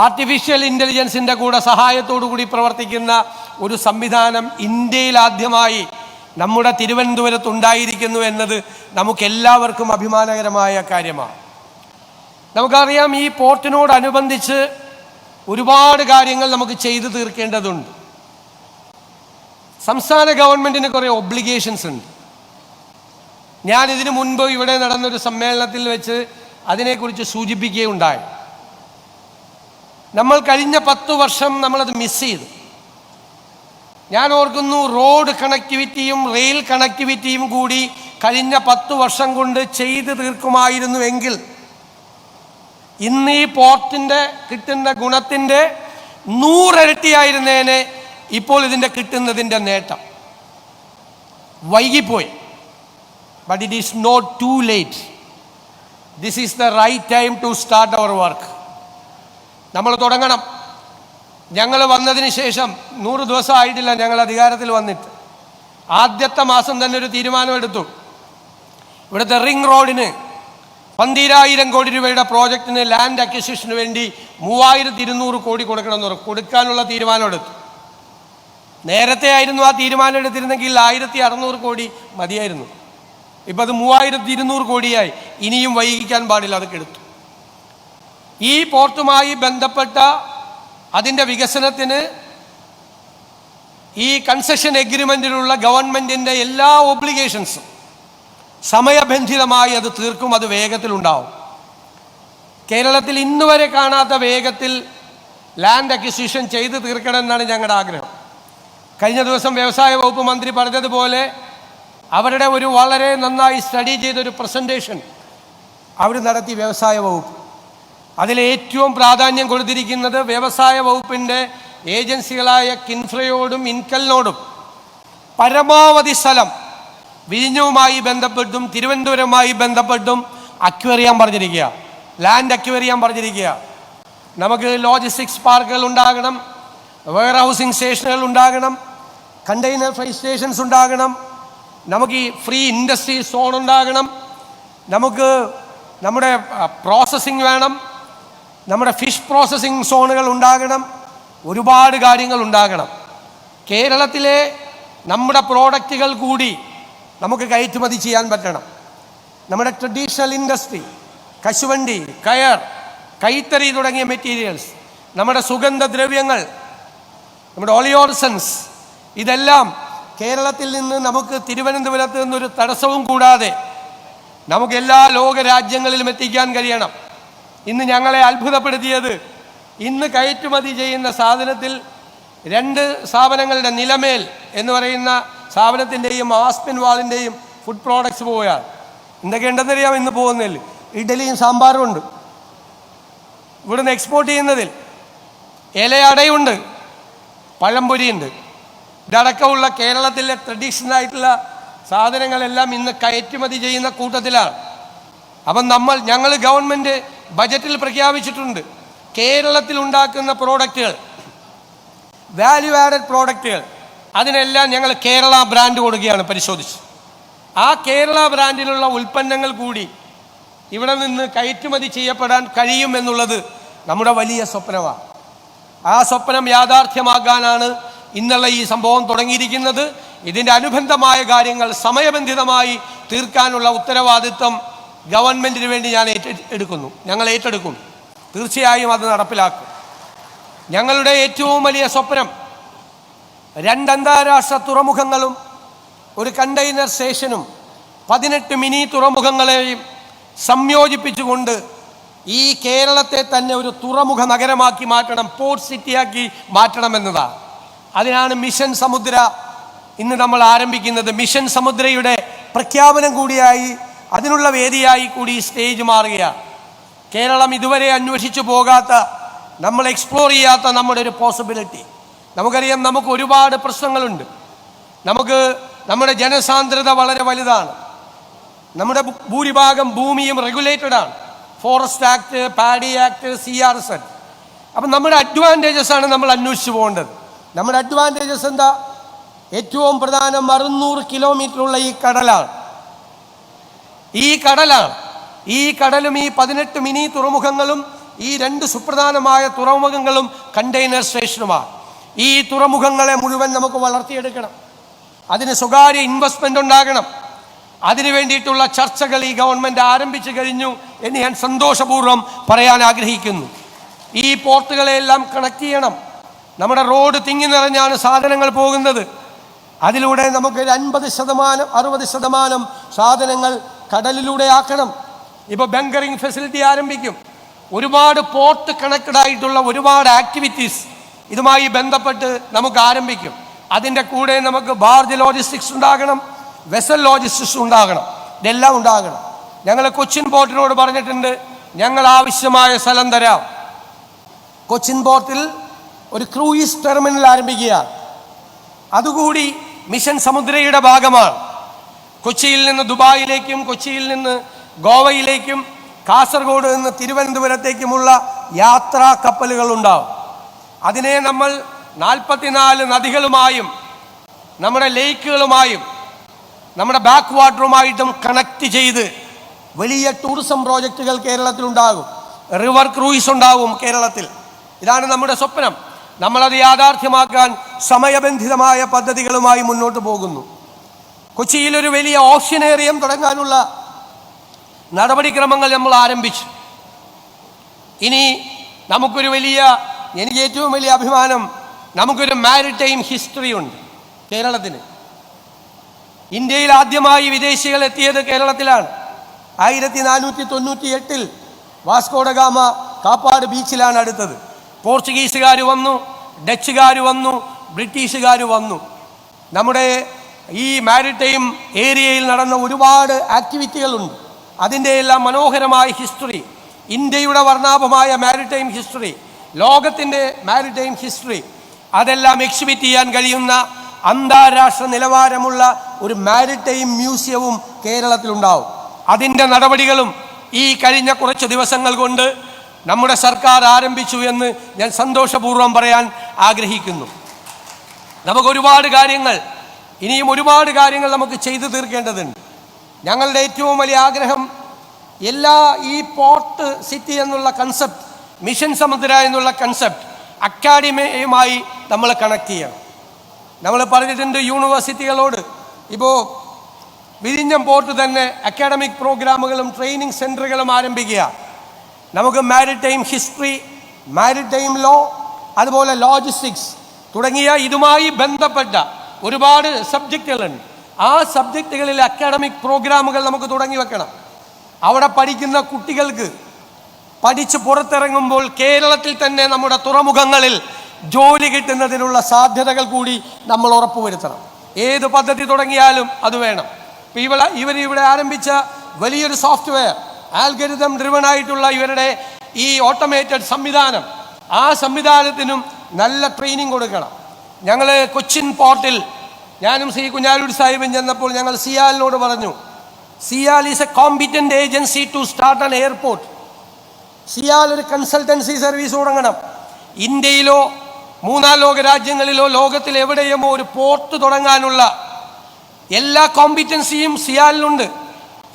F: ആർട്ടിഫിഷ്യൽ ഇൻ്റലിജൻസിൻ്റെ കൂടെ സഹായത്തോടു കൂടി പ്രവർത്തിക്കുന്ന ഒരു സംവിധാനം ഇന്ത്യയിൽ ആദ്യമായി നമ്മുടെ തിരുവനന്തപുരത്ത് ഉണ്ടായിരിക്കുന്നു എന്നത് നമുക്കെല്ലാവർക്കും അഭിമാനകരമായ കാര്യമാണ്. നമുക്കറിയാം, ഈ പോർട്ടിനോടനുബന്ധിച്ച് ഒരുപാട് കാര്യങ്ങൾ നമുക്ക് ചെയ്തു തീർക്കേണ്ടതുണ്ട്. സംസ്ഥാന ഗവൺമെൻറ്റിന് കുറേ ഒബ്ലിഗേഷൻസ് ഉണ്ട്. ഇതിനു മുൻപ് ഇവിടെ നടന്നൊരു സമ്മേളനത്തിൽ വെച്ച് അതിനെക്കുറിച്ച് സൂചിപ്പിക്കുകയുണ്ടായി. നമ്മൾ കഴിഞ്ഞ 10 വർഷം നമ്മളത് മിസ് ചെയ്തു. ഞാൻ ഓർക്കുന്നു, റോഡ് കണക്ടിവിറ്റിയും റെയിൽ കണക്ടിവിറ്റിയും കൂടി കഴിഞ്ഞ 10 വർഷം കൊണ്ട് ചെയ്തു തീർക്കുമായിരുന്നുവെങ്കിൽ ഇന്ന് ഈ പോർട്ടിൻ്റെ കിട്ടുന്ന ഗുണത്തിൻ്റെ 100 ഇരട്ടിയായിരുന്നേനെ ഇപ്പോൾ ഇതിൻ്റെ കിട്ടുന്നതിൻ്റെ നേട്ടം. വൈകിപ്പോയി. But it is not too late. This is the right time to start our work. നമ്മൾ തുടങ്ങണം. ഞങ്ങൾ വന്നതിന് ശേഷം 100 ദിവസം ആയിട്ടില്ല ഞങ്ങൾ അധികാരത്തിൽ വന്നിട്ട്. ആദ്യത്തെ മാസം തന്നെ ഒരു തീരുമാനമെടുത്തു. ഇവിടുത്തെ റിംഗ് റോഡിന് 12,000 കോടി രൂപയുടെ പ്രോജക്റ്റിന് ലാൻഡ് അക്വിസിഷന് വേണ്ടി 3,200 കോടി കൊടുക്കണമെന്ന് കൊടുക്കാനുള്ള തീരുമാനമെടുത്തു. നേരത്തെ ആയിരുന്നു ആ തീരുമാനം എടുത്തിരുന്നെങ്കിൽ 1,600 കോടി മതിയായിരുന്നു. ഇപ്പം അത് 3,200 കോടിയായി. ഇനിയും വൈകിക്കാൻ പാടില്ല, അതൊക്കെ എടുത്തു. ഈ പോർട്ടുമായി ബന്ധപ്പെട്ട അതിൻ്റെ വികസനത്തിന് ഈ കൺസെഷൻ എഗ്രിമെൻറ്റിലുള്ള ഗവൺമെൻറ്റിൻ്റെ എല്ലാ ഒബ്ലിഗേഷൻസും സമയബന്ധിതമായി അത് തീർക്കും. അത് വേഗത്തിലുണ്ടാവും. കേരളത്തിൽ ഇന്നുവരെ കാണാത്ത വേഗത്തിൽ ലാൻഡ് അക്വിസിഷൻ ചെയ്ത് തീർക്കണമെന്നാണ് ഞങ്ങളുടെ ആഗ്രഹം. കഴിഞ്ഞ ദിവസം വ്യവസായ വകുപ്പ് മന്ത്രി പറഞ്ഞതുപോലെ അവരുടെ ഒരു വളരെ നന്നായി സ്റ്റഡി ചെയ്തൊരു പ്രസൻറ്റേഷൻ അവർ നടത്തി വ്യവസായ വകുപ്പ്. അതിലേറ്റവും പ്രാധാന്യം കൊടുത്തിരിക്കുന്നത് വ്യവസായ വകുപ്പിൻ്റെ ഏജൻസികളായ കിൻഫ്രയോടും ഇൻകലിനോടും പരമാവധി സ്ഥലം വിഴിഞ്ഞവുമായി ബന്ധപ്പെട്ടും തിരുവനന്തപുരവുമായി ബന്ധപ്പെട്ടും അക്വയർ ചെയ്യാൻ പറഞ്ഞിരിക്കുക, ലാൻഡ് അക്വയർ ചെയ്യാൻ പറഞ്ഞിരിക്കുക. നമുക്ക് ലോജിസ്റ്റിക്സ് പാർക്കുകൾ ഉണ്ടാകണം, വെയർ ഹൗസിംഗ് സ്റ്റേഷനുകൾ ഉണ്ടാകണം, കണ്ടെയ്നർ ഫ്രൈറ്റ് സ്റ്റേഷൻസ് ഉണ്ടാകണം, നമുക്ക് ഈ ഫ്രീ ഇൻഡസ്ട്രി സോൺ ഉണ്ടാകണം, നമുക്ക് നമ്മുടെ പ്രോസസ്സിംഗ് വേണം, നമ്മുടെ ഫിഷ് പ്രോസസ്സിംഗ് സോണുകൾ ഉണ്ടാകണം, ഒരുപാട് കാര്യങ്ങൾ ഉണ്ടാകണം. കേരളത്തിലെ നമ്മുടെ പ്രോഡക്റ്റുകൾ കൂടി നമുക്ക് കയറ്റുമതി ചെയ്യാൻ പറ്റണം. നമ്മുടെ ട്രഡീഷണൽ ഇൻഡസ്ട്രി, കശുവണ്ടി, കയർ, കൈത്തറി തുടങ്ങിയ മെറ്റീരിയൽസ്, നമ്മുടെ സുഗന്ധദ്രവ്യങ്ങൾ, നമ്മുടെ ഒളിയോർസൻസ്, ഇതെല്ലാം കേരളത്തിൽ നിന്ന് നമുക്ക് തിരുവനന്തപുരത്ത് നിന്നൊരു തടസ്സവും കൂടാതെ നമുക്ക് എല്ലാ ലോക രാജ്യങ്ങളിലും എത്തിക്കാൻ കഴിയണം. ഇന്ന് ഞങ്ങളെ അത്ഭുതപ്പെടുത്തിയത്, ഇന്ന് കയറ്റുമതി ചെയ്യുന്ന സാധനത്തിൽ 2 സ്ഥാപനങ്ങളുടെ നിലമേൽ എന്ന് പറയുന്ന സ്ഥാപനത്തിൻ്റെയും ആസ്പിൻ വാളിൻ്റെയും ഫുഡ് പ്രോഡക്ട്സ് പോവുകയാണ്. എന്തൊക്കെ ഉണ്ടെന്നറിയാം ഇന്ന് പോകുന്നതിൽ? ഇഡലിയും സാമ്പാറും ഉണ്ട്. ഇവിടുന്ന് എക്സ്പോർട്ട് ചെയ്യുന്നതിൽ ഇലയടയുണ്ട്, പഴംപൊരിയുണ്ട്. ഇതടക്കമുള്ള കേരളത്തിലെ ട്രഡീഷണൽ ആയിട്ടുള്ള സാധനങ്ങളെല്ലാം ഇന്ന് കയറ്റുമതി ചെയ്യുന്ന കൂട്ടത്തിലാണ്. അപ്പം ഞങ്ങൾ ഗവൺമെൻറ് ബജറ്റിൽ പ്രഖ്യാപിച്ചിട്ടുണ്ട്, കേരളത്തിൽ ഉണ്ടാക്കുന്ന പ്രോഡക്റ്റുകൾ, വാല്യൂ ആഡഡ് പ്രോഡക്റ്റുകൾ, അതിനെല്ലാം ഞങ്ങൾ കേരള ബ്രാൻഡ് കൊടുക്കുകയാണ്. പരിശോധിച്ച് ആ കേരള ബ്രാൻഡിലുള്ള ഉൽപ്പന്നങ്ങൾ കൂടി ഇവിടെ നിന്ന് കയറ്റുമതി ചെയ്യപ്പെടാൻ കഴിയുമെന്നുള്ളത് നമ്മുടെ വലിയ സ്വപ്നമാണ്. ആ സ്വപ്നം യാഥാർത്ഥ്യമാക്കാനാണ് ഇന്നുള്ള ഈ സംഭവം തുടങ്ങിയിരിക്കുന്നത്. ഇതിൻ്റെ അനുബന്ധമായ കാര്യങ്ങൾ സമയബന്ധിതമായി തീർക്കാനുള്ള ഉത്തരവാദിത്വം ഗവൺമെൻറ്റിന് വേണ്ടി ഞങ്ങൾ ഏറ്റെടുക്കും. തീർച്ചയായും അത് നടപ്പിലാക്കും. ഞങ്ങളുടെ ഏറ്റവും വലിയ സ്വപ്നം 2 അന്താരാഷ്ട്ര തുറമുഖങ്ങളും ഒരു കണ്ടെയ്നർ സ്റ്റേഷനും 18 മിനി തുറമുഖങ്ങളെയും സംയോജിപ്പിച്ചുകൊണ്ട് ഈ കേരളത്തെ തന്നെ ഒരു തുറമുഖ നഗരമാക്കി മാറ്റണം, പോർട്ട് സിറ്റിയാക്കി മാറ്റണമെന്നതാണ്. അതിനാണ് മിഷൻ സമുദ്ര ഇന്ന് നമ്മൾ ആരംഭിക്കുന്നത്. മിഷൻ സമുദ്രയുടെ പ്രഖ്യാപനം കൂടിയായി, അതിനുള്ള വേദിയായി കൂടി സ്റ്റേജ് മാറുകയാണ്. കേരളം ഇതുവരെ അന്വേഷിച്ചു പോകാത്ത, നമ്മൾ എക്സ്പ്ലോർ ചെയ്യാത്ത നമ്മുടെ ഒരു പോസിബിലിറ്റി. നമുക്കറിയാം, നമുക്ക് ഒരുപാട് പ്രശ്നങ്ങളുണ്ട്. നമ്മുടെ ജനസാന്ദ്രത വളരെ വലുതാണ്. നമ്മുടെ ഭൂരിഭാഗം ഭൂമിയും റെഗുലേറ്റഡ് ആണ്. Forest act, paddy act, CRZ. അപ്പം നമ്മുടെ അഡ്വാൻറ്റേജസ് ആണ് നമ്മൾ അന്വേഷിച്ച് പോകേണ്ടത്. നമ്മുടെ അഡ്വാൻറ്റേജസ് എന്താ? ഏറ്റവും പ്രധാനം 600 കിലോമീറ്ററുള്ള ഈ കടലാണ്. ഈ കടലും ഈ 18 മിനി തുറമുഖങ്ങളും ഈ 2 സുപ്രധാനമായ തുറമുഖങ്ങളും കണ്ടെയ്നർ സ്റ്റേഷനുമാണ്. ഈ തുറമുഖങ്ങളെ മുഴുവൻ നമുക്ക് വളർത്തിയെടുക്കണം. അതിന് സ്വകാര്യ ഇൻവെസ്റ്റ്മെൻ്റ് ഉണ്ടാകണം. അതിനു വേണ്ടിയിട്ടുള്ള ചർച്ചകൾ ഈ ഗവൺമെൻറ് ആരംഭിച്ചു കഴിഞ്ഞു എന്ന് ഞാൻ സന്തോഷപൂർവ്വം പറയാൻ ആഗ്രഹിക്കുന്നു. ഈ പോർട്ടുകളെല്ലാം കണക്ട് ചെയ്യണം. നമ്മുടെ റോഡ് തിങ്ങി നിറഞ്ഞാണ് സാധനങ്ങൾ പോകുന്നത്. അതിലൂടെ നമുക്ക് 50%, 60% സാധനങ്ങൾ കടലിലൂടെ ആക്കണം. ഇപ്പോൾ ബങ്കറിംഗ് ഫെസിലിറ്റി ആരംഭിക്കും. ഒരുപാട് പോർട്ട് കണക്റ്റഡ് ആയിട്ടുള്ള ഒരുപാട് ആക്ടിവിറ്റീസ് ഇതുമായി ബന്ധപ്പെട്ട് നമുക്ക് ആരംഭിക്കും. അതിൻ്റെ കൂടെ നമുക്ക് ബാർജ് ലോജിസ്റ്റിക്സ് ഉണ്ടാകണം, വെസൽ ലോജിസ്റ്റിക്സ് ഉണ്ടാകണം. ഇതെല്ലാം ഉണ്ടാകണം. ഞങ്ങൾ കൊച്ചിൻ പോർട്ടിനോട് പറഞ്ഞിട്ടുണ്ട്, ഞങ്ങൾ ആവശ്യമായ സ്ഥലം തരാം. കൊച്ചിൻ പോർട്ടിൽ ഒരു ക്രൂയിസ് ടെർമിനൽ ആരംഭിക്കുകയാണ്. അതുകൂടി മിഷൻ സമുദ്രയുടെ ഭാഗമാണ്. കൊച്ചിയിൽ നിന്ന് ദുബായിലേക്കും, കൊച്ചിയിൽ നിന്ന് ഗോവയിലേക്കും, കാസർഗോഡ് നിന്ന് തിരുവനന്തപുരത്തേക്കുമുള്ള യാത്രാ കപ്പലുകൾ ഉണ്ടാവും. അതിനെ നമ്മൾ 44 നദികളുമായും നമ്മുടെ ലേക്കുകളുമായും നമ്മുടെ ബാക്ക് വാട്ടറുമായിട്ടും കണക്ട് ചെയ്ത് വലിയ ടൂറിസം പ്രോജക്റ്റുകൾ കേരളത്തിലുണ്ടാകും. റിവർ ക്രൂയിസ് ഉണ്ടാവും കേരളത്തിൽ. ഇതാണ് നമ്മുടെ സ്വപ്നം. നമ്മളത് യാഥാർത്ഥ്യമാക്കാൻ സമയബന്ധിതമായ പദ്ധതികളുമായി മുന്നോട്ട് പോകുന്നു. കൊച്ചിയിലൊരു വലിയ ഓഷ്യനേറിയം തുടങ്ങാനുള്ള നടപടിക്രമങ്ങൾ നമ്മൾ ആരംഭിച്ചു. ഇനി എനിക്ക് ഏറ്റവും വലിയ അഭിമാനം, നമുക്കൊരു മാരിടൈം ഹിസ്റ്ററി ഉണ്ട് കേരളത്തിന്. ഇന്ത്യയിൽ ആദ്യമായി വിദേശികൾ എത്തിയത് കേരളത്തിലാണ്. 1498 വാസ്കോഡഗാമ കാപ്പാട് ബീച്ചിലാണ് അടുത്തത്. പോർച്ചുഗീസുകാർ വന്നു, ഡച്ചുകാർ വന്നു, ബ്രിട്ടീഷുകാർ വന്നു. നമ്മുടെ ഈ മാരിടൈം ഏരിയയിൽ നടന്ന ഒരുപാട് ആക്ടിവിറ്റികളുണ്ട്. അതിൻ്റെ എല്ലാം മനോഹരമായ ഹിസ്റ്ററി, ഇന്ത്യയുടെ വർണ്ണാഭമായ മാരിടൈം ഹിസ്റ്ററി, ലോകത്തിൻ്റെ മാരിടൈം ഹിസ്റ്ററി, അതെല്ലാം എക്സിബിറ്റ് ചെയ്യാൻ കഴിയുന്ന അന്താരാഷ്ട്ര നിലവാരമുള്ള ഒരു മാരിടൈം മ്യൂസിയവും കേരളത്തിലുണ്ടാവും. അതിൻ്റെ നടപടികളും ഈ കഴിഞ്ഞ കുറച്ച് ദിവസങ്ങൾ കൊണ്ട് നമ്മുടെ സർക്കാർ ആരംഭിച്ചു എന്ന് ഞാൻ സന്തോഷപൂർവ്വം പറയാൻ ആഗ്രഹിക്കുന്നു. ഇനിയും ഒരുപാട് കാര്യങ്ങൾ നമുക്ക് ചെയ്തു തീർക്കേണ്ടതുണ്ട്. ഞങ്ങളുടെ ഏറ്റവും വലിയ ആഗ്രഹം, ഈ പോർട്ട് സിറ്റി എന്നുള്ള കൺസെപ്റ്റ്, മിഷൻ സമുദ്ര എന്നുള്ള കൺസെപ്റ്റ് അക്കാഡമിയുമായി നമ്മൾ കണക്ട് ചെയ്യണം. നമ്മൾ പറഞ്ഞിട്ടുണ്ട് യൂണിവേഴ്സിറ്റികളോട്. ഇപ്പോൾ വിഴിഞ്ഞം പോർട്ട് തന്നെ അക്കാഡമിക് പ്രോഗ്രാമുകളും ട്രെയിനിങ് സെൻറ്ററുകളും ആരംഭിക്കുക. നമുക്ക് മാരിടൈം ഹിസ്റ്ററി, മാരിടൈം ലോ, അതുപോലെ ലോജിസ്റ്റിക്സ് തുടങ്ങിയ ഇതുമായി ബന്ധപ്പെട്ട ഒരുപാട് സബ്ജക്റ്റുകളുണ്ട്. ആ സബ്ജക്റ്റുകളിൽ അക്കാഡമിക് പ്രോഗ്രാമുകൾ നമുക്ക് തുടങ്ങി വെക്കണം. അവിടെ പഠിക്കുന്ന കുട്ടികൾക്ക് പഠിച്ച് പുറത്തിറങ്ങുമ്പോൾ കേരളത്തിൽ തന്നെ നമ്മുടെ തുറമുഖങ്ങളിൽ ജോലി കിട്ടുന്നതിനുള്ള സാധ്യതകൾ കൂടി നമ്മൾ ഉറപ്പുവരുത്തണം. ഏത് പദ്ധതി തുടങ്ങിയാലും അത് വേണം. ഇപ്പം ഇവിടെ ആരംഭിച്ച വലിയൊരു സോഫ്റ്റ്വെയർ, ആൽഗരിതം ഡ്രിവൺ ആയിട്ടുള്ള ഇവരുടെ ഈ ഓട്ടോമേറ്റഡ് സംവിധാനം, ആ സംവിധാനത്തിനും നല്ല ട്രെയിനിങ് കൊടുക്കണം. ഞങ്ങൾ കൊച്ചിൻ പോർട്ടിൽ ഞാനും ശ്രീ കുഞ്ഞാലൂർ സാഹിബും ചെന്നപ്പോൾ ഞങ്ങൾ സിയാലിനോട് പറഞ്ഞു, CIAL is a competent agency to start an airport. CIAL ഒരു കൺസൾട്ടൻസി സർവീസ് തുടങ്ങണം. ഇന്ത്യയിലോ മൂന്നാം ലോക രാജ്യങ്ങളിലോ ലോകത്തിൽ എവിടെയുമോ ഒരു പോർട്ട് തുടങ്ങാനുള്ള എല്ലാ കോമ്പിറ്റൻസിയും സിയാലിനുണ്ട്.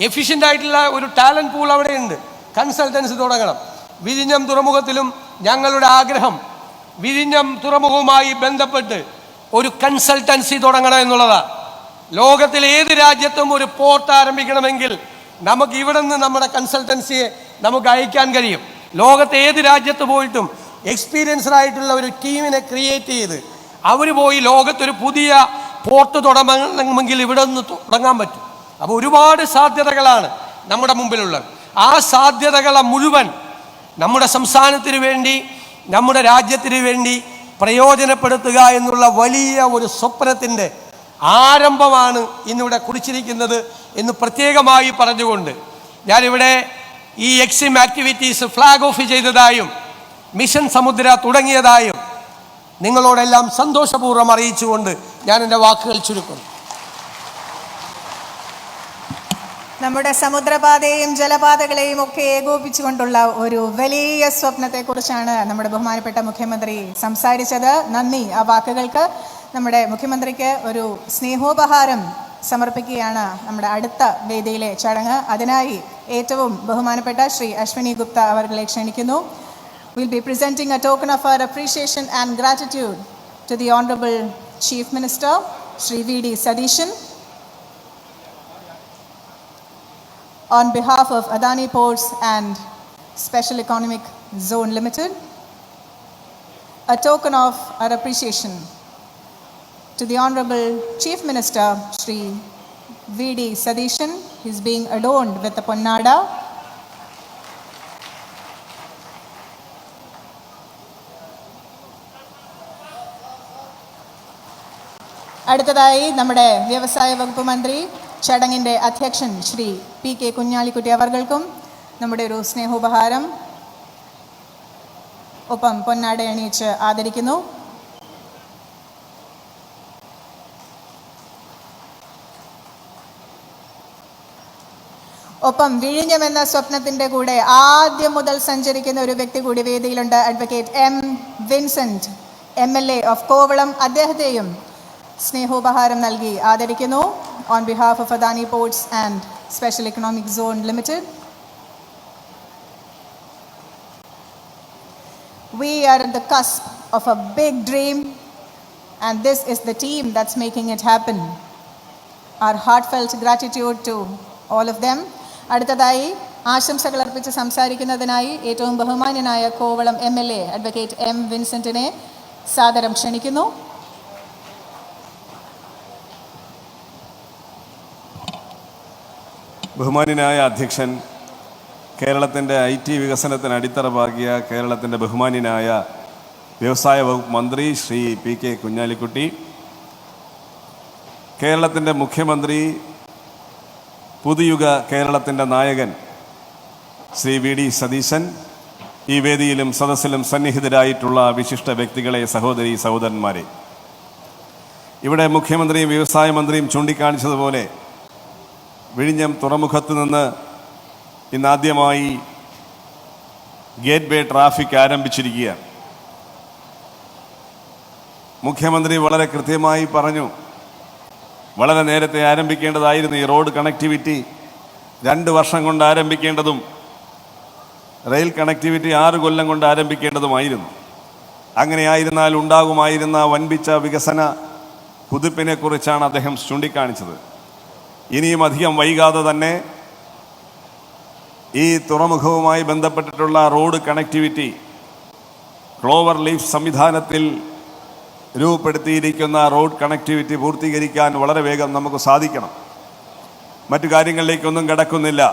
F: എഫിഷ്യൻ്റ് ആയിട്ടുള്ള ഒരു ടാലൻറ്റ് പൂൾ അവിടെയുണ്ട്. കൺസൾട്ടൻസി തുടങ്ങണം. വിഴിഞ്ഞം തുറമുഖത്തിലും ഞങ്ങളുടെ ആഗ്രഹം വിഴിഞ്ഞം തുറമുഖവുമായി ബന്ധപ്പെട്ട് ഒരു കൺസൾട്ടൻസി തുടങ്ങണം എന്നുള്ളതാണ്. ലോകത്തിലെ ഏത് രാജ്യത്തും ഒരു പോർട്ട് ആരംഭിക്കണമെങ്കിൽ നമുക്ക് ഇവിടെ നിന്ന് നമ്മുടെ കൺസൾട്ടൻസിയെ നമുക്ക് അയക്കാൻ കഴിയും. ലോകത്തെ ഏത് രാജ്യത്ത് പോയിട്ടും എക്സ്പീരിയൻസ്ഡ് ആയിട്ടുള്ള ഒരു ടീമിനെ ക്രിയേറ്റ് ചെയ്ത് അവർ പോയി ലോകത്തൊരു പുതിയ പോർട്ട് തുടങ്ങണമെങ്കിൽ ഇവിടെ നിന്ന് തുടങ്ങാൻ പറ്റും. അപ്പോൾ ഒരുപാട് സാധ്യതകളാണ് നമ്മുടെ മുമ്പിലുള്ളത്. ആ സാധ്യതകളെ മുഴുവൻ നമ്മുടെ സംസ്ഥാനത്തിന് വേണ്ടി, നമ്മുടെ രാജ്യത്തിന് വേണ്ടി പ്രയോജനപ്പെടുത്തുക എന്നുള്ള വലിയ ഒരു സ്വപ്നത്തിൻ്റെ ആരംഭമാണ് ഇന്നിവിടെ കുറിച്ചിരിക്കുന്നത് എന്ന് പ്രത്യേകമായി പറഞ്ഞുകൊണ്ട് ഞാനിവിടെ ഈ എക്സിം ആക്ടിവിറ്റീസ് ഫ്ലാഗ് ഓഫ് ചെയ്തതായും മിഷൻ സമുദ്ര തുടങ്ങിയതായും നിങ്ങളോടെല്ലാം സന്തോഷപൂർവ്വം അറിയിച്ചുകൊണ്ട് ഞാൻ എൻ്റെ വാക്കുകൾ ചുരുക്കുന്നു.
B: നമ്മുടെ സമുദ്രപാതയെയും ജലപാതകളെയും ഒക്കെ ഏകോപിച്ചുകൊണ്ടുള്ള ഒരു വലിയ സ്വപ്നത്തെക്കുറിച്ചാണ് നമ്മുടെ ബഹുമാനപ്പെട്ട മുഖ്യമന്ത്രി സംസാരിച്ചത്. നന്ദി ആ വാക്കുകൾക്ക്. നമ്മുടെ മുഖ്യമന്ത്രിക്ക് ഒരു സ്നേഹോപഹാരം സമർപ്പിക്കുകയാണ് നമ്മുടെ അടുത്ത വേദിയിലെ ചടങ്ങ്. അതിനായി ഏറ്റവും ബഹുമാനപ്പെട്ട ശ്രീ അശ്വിനി ഗുപ്ത അവർകളെ ക്ഷണിക്കുന്നു. We'll be presenting a token of our appreciation and gratitude to the Honorable Chief Minister, Shri V.D. Satheeshan. On behalf of Adani Ports and Special Economic Zone Limited, a token of our appreciation to the Honorable Chief Minister, Shri V.D. Satheeshan. He is being adorned with the Ponnada. അടുത്തതായി നമ്മുടെ വ്യവസായ വകുപ്പ് മന്ത്രി ചടങ്ങിൻ്റെ അധ്യക്ഷൻ Shri P.K. Kunhalikutty അവർകൾക്കും നമ്മുടെ ഒരു സ്നേഹോപഹാരം ഒപ്പം പൊന്നാട അണിയിച്ച് ആദരിക്കുന്നു. ഒപ്പം വിഴിഞ്ഞം എന്ന സ്വപ്നത്തിൻ്റെ കൂടെ ആദ്യം മുതൽ സഞ്ചരിക്കുന്ന ഒരു വ്യക്തി കൂടി വേദിയിലുണ്ട്. Advocate M. Vincent MLA of Kovalam. അദ്ദേഹത്തെയും സ്നേഹോപഹാരം നൽകി ആദരിക്കുന്നു. On behalf of Adani Ports and Special Economic Zone Limited, we are at the cusp of a big dream, and this is the team that's making it happen. Our heartfelt gratitude to all of them. അടുത്തതായി ആശംസകൾ അർപ്പിച്ച് സംസാരിക്കുന്നതിനായി ഏറ്റവും ബഹുമാന്യനായ Kovalam MLA advocate M. വിൻസെന്റിനെ സാദരം ക്ഷണിക്കുന്നു.
G: ബഹുമാന്യനായ അധ്യക്ഷൻ, കേരളത്തിൻ്റെ IT വികസനത്തിന് അടിത്തറ പാകിയ കേരളത്തിൻ്റെ ബഹുമാന്യനായ വ്യവസായ വകുപ്പ് മന്ത്രി ശ്രീ P.K. കുഞ്ഞാലിക്കുട്ടി, കേരളത്തിൻ്റെ മുഖ്യമന്ത്രി, പുതുയുഗ കേരളത്തിൻ്റെ നായകൻ ശ്രീ V.D. സതീശൻ, ഈ വേദിയിലും സദസ്സിലും സന്നിഹിതരായിട്ടുള്ള വിശിഷ്ട വ്യക്തികളെ, സഹോദരി സഹോദരന്മാരെ, ഇവിടെ മുഖ്യമന്ത്രിയും വ്യവസായ മന്ത്രിയും ചൂണ്ടിക്കാണിച്ചതുപോലെ വിഴിഞ്ഞം തുറമുഖത്ത് നിന്ന് ഇന്നാദ്യമായി ഗേറ്റ് വേ ട്രാഫിക് ആരംഭിച്ചിരിക്കുകയാണ്. മുഖ്യമന്ത്രി വളരെ കൃത്യമായി പറഞ്ഞു, വളരെ നേരത്തെ ആരംഭിക്കേണ്ടതായിരുന്നു ഈ റോഡ് കണക്ടിവിറ്റി. 2 വർഷം കൊണ്ട് ആരംഭിക്കേണ്ടതും റെയിൽ കണക്ടിവിറ്റി 6 കൊല്ലം കൊണ്ട് ആരംഭിക്കേണ്ടതുമായിരുന്നു. അങ്ങനെയായിരുന്നാൽ ഉണ്ടാകുമായിരുന്ന വൻപിച്ച വികസന കുതിപ്പിനെക്കുറിച്ചാണ് അദ്ദേഹം ചൂണ്ടിക്കാണിച്ചത്. ഇനിയും അധികം വൈകാതെ തന്നെ ഈ തുറമുഖവുമായി ബന്ധപ്പെട്ടിട്ടുള്ള റോഡ് കണക്ടിവിറ്റി ക്ലോവർ ലീഫ് സംവിധാനത്തിൽ രൂപപ്പെടുത്തിയിരിക്കുന്ന റോഡ് കണക്ടിവിറ്റി പൂർത്തീകരിക്കാൻ വളരെ വേഗം നമുക്ക് സാധിക്കണം. മറ്റു കാര്യങ്ങളിലേക്കൊന്നും കടക്കുന്നില്ല.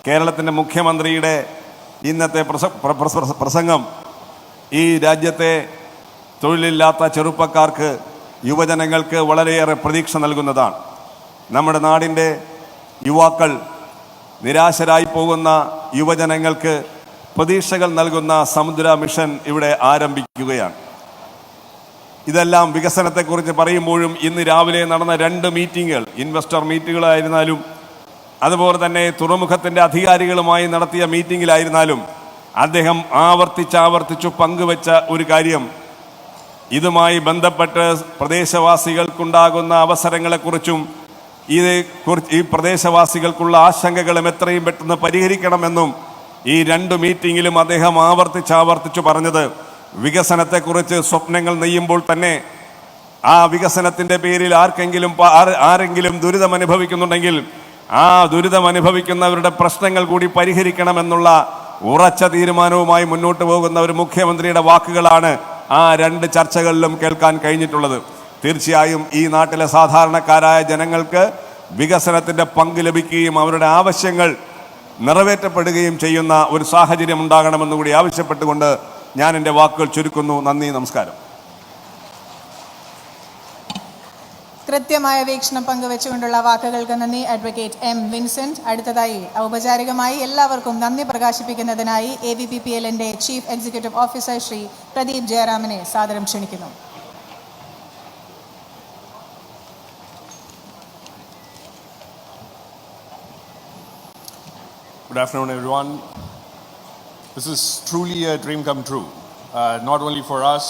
G: കേരളത്തിൻ്റെ മുഖ്യമന്ത്രിയുടെ ഇന്നത്തെ പ്രസംഗം ഈ രാജ്യത്തെ തൊഴിലില്ലാത്ത ചെറുപ്പക്കാർക്ക്, യുവജനങ്ങൾക്ക് വളരെയേറെ പ്രതീക്ഷ നൽകുന്നതാണ്. നമ്മുടെ നാടിൻ്റെ യുവാക്കൾ, നിരാശരായി പോകുന്ന യുവജനങ്ങൾക്ക് പ്രതീക്ഷകൾ നൽകുന്ന സമുദ്ര മിഷൻ ഇവിടെ ആരംഭിക്കുകയാണ്. ഇതെല്ലാം വികസനത്തെക്കുറിച്ച് പറയുമ്പോഴും ഇന്ന് രാവിലെ നടന്ന 2 മീറ്റിങ്ങുകൾ, ഇൻവെസ്റ്റർ മീറ്റുകളായിരുന്നാലും അതുപോലെ തന്നെ തുറമുഖത്തിൻ്റെ അധികാരികളുമായി നടത്തിയ മീറ്റിങ്ങിലായിരുന്നാലും അദ്ദേഹം ആവർത്തിച്ചു പങ്കുവച്ച ഒരു കാര്യം, ഇതുമായി ബന്ധപ്പെട്ട് പ്രദേശവാസികൾക്കുണ്ടാകുന്ന അവസരങ്ങളെക്കുറിച്ചും ഈ പ്രദേശവാസികൾക്കുള്ള ആശങ്കകളും എത്രയും പെട്ടെന്ന് പരിഹരിക്കണമെന്നും ഈ 2 മീറ്റിങ്ങിലും അദ്ദേഹം ആവർത്തിച്ചു പറഞ്ഞത്, വികസനത്തെക്കുറിച്ച് സ്വപ്നങ്ങൾ നെയ്യുമ്പോൾ തന്നെ ആ വികസനത്തിൻ്റെ പേരിൽ ആരെങ്കിലും ദുരിതം അനുഭവിക്കുന്നുണ്ടെങ്കിൽ ആ ദുരിതം അനുഭവിക്കുന്നവരുടെ പ്രശ്നങ്ങൾ കൂടി പരിഹരിക്കണമെന്നുള്ള ഉറച്ച തീരുമാനവുമായി മുന്നോട്ട് പോകുന്ന ഒരു മുഖ്യമന്ത്രിയുടെ വാക്കുകളാണ് ആ 2 ചർച്ചകളിലും കേൾക്കാൻ കഴിഞ്ഞിട്ടുള്ളത്. തീർച്ചയായും ഈ നാട്ടിലെ സാധാരണക്കാരായ ജനങ്ങൾക്ക് വികസനത്തിൻ്റെ പങ്ക് ലഭിക്കുകയും അവരുടെ ആവശ്യങ്ങൾ നിറവേറ്റപ്പെടുകയും ചെയ്യുന്ന ഒരു സാഹചര്യം ഉണ്ടാകണമെന്ന് കൂടി ആവശ്യപ്പെട്ടുകൊണ്ട് ഞാൻ എൻ്റെ വാക്കുകൾ ചുരുക്കുന്നു. നന്ദി, നമസ്കാരം.
B: കൃത്യമായ വീക്ഷണം പങ്കുവെച്ചുകൊണ്ടുള്ള വാക്കുകൾക്ക് നന്ദി അഡ്വക്കേറ്റ് എം വിൻസെന്റ്. അടുത്തതായി ഔപചാരികമായി എല്ലാവർക്കും നന്ദി പ്രകാശിപ്പിക്കുന്നതിനായി AVPPLന്റെ chief executive officer Shri Pradeep ജയറാമിനെ സാദരം ക്ഷണിക്കുന്നു.
H: Good afternoon, everyone. This is truly a dream come true, not only for us,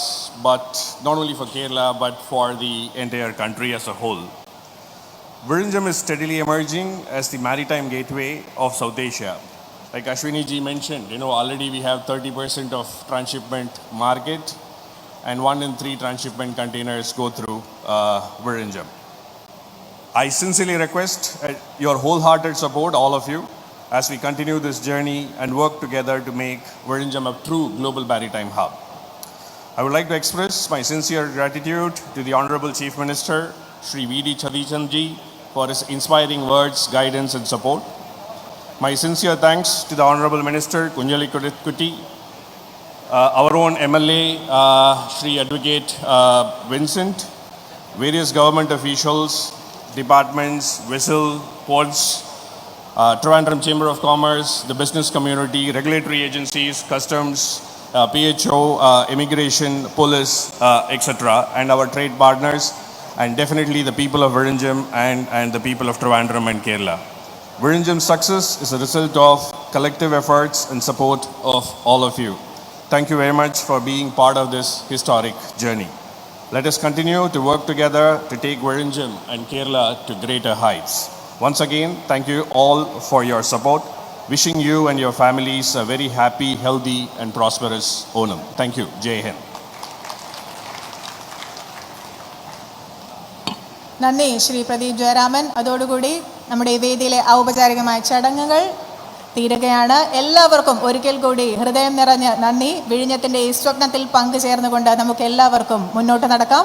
H: but not only for Kerala, but for the entire country as a whole. Vizhinjam is steadily emerging as the maritime gateway of South Asia. Like Ashwini ji mentioned, already we have 30% of transshipment market, and 1 in 3 transshipment containers go through Vizhinjam. I sincerely request your wholehearted support, all of you, as we continue this journey and work together to make Vizhinjam a true global maritime hub. I would like to express my sincere gratitude to the Honorable Chief Minister, Shri V.D. Satheeshan ji, for his inspiring words, guidance and support. My sincere thanks to the Honorable Minister, Kunjali Kutty, our own MLA, Shri Advocate Vincent, various government officials, departments, Whistle, Ports, Trivandrum Chamber of Commerce, the business community, regulatory agencies, customs, PHO, immigration, police, etc., and our trade partners, and definitely the people of Vizhinjam and the people of Trivandrum and Kerala. Vizhinjam's success is a result of collective efforts and support of all of you. Thank you very much for being part of this historic journey. Let us continue to work together to take Vizhinjam and Kerala to greater heights. Once again, thank you all for your support. Wishing you and your families a very happy, healthy and prosperous Onam. Thank you. Jai Hind.
B: നന്ദി ശ്രീ പ്രദീപ് ജയരാമൻ. അതോടുകൂടി നമ്മുടെ ഈ വേദിയിലെ ഔപചാരികമായ ചടങ്ങുകൾ തീരുകയാണ്. എല്ലാവർക്കും ഒരിക്കൽ കൂടി ഹൃദയം നിറഞ്ഞ നന്ദി. വിഴിഞ്ഞത്തിൻ്റെ ഈ സ്വപ്നത്തിൽ പങ്കുചേർന്നുകൊണ്ട് നമുക്ക് എല്ലാവർക്കും മുന്നോട്ട് നടക്കാം.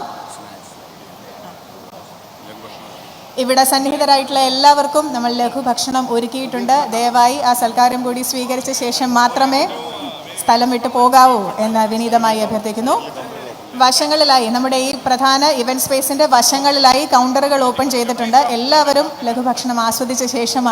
B: ഇവിടെ സന്നിഹിതരായിട്ടുള്ള എല്ലാവർക്കും നമ്മൾ ലഘുഭക്ഷണം ഒരുക്കിയിട്ടുണ്ട്. ദയവായി ആ സൽക്കാരം കൂടി സ്വീകരിച്ച ശേഷം മാത്രമേ സ്ഥലം വിട്ടു പോകാവൂ എന്ന് വിനീതമായി അഭ്യർത്ഥിക്കുന്നു. വശങ്ങളിലായി നമ്മുടെ ഈ പ്രധാന ഇവന്റ് സ്പേസിന്റെ വശങ്ങളിലായി കൗണ്ടറുകൾ ഓപ്പൺ ചെയ്തിട്ടുണ്ട്. എല്ലാവരും ലഘുഭക്ഷണം ആസ്വദിച്ച ശേഷം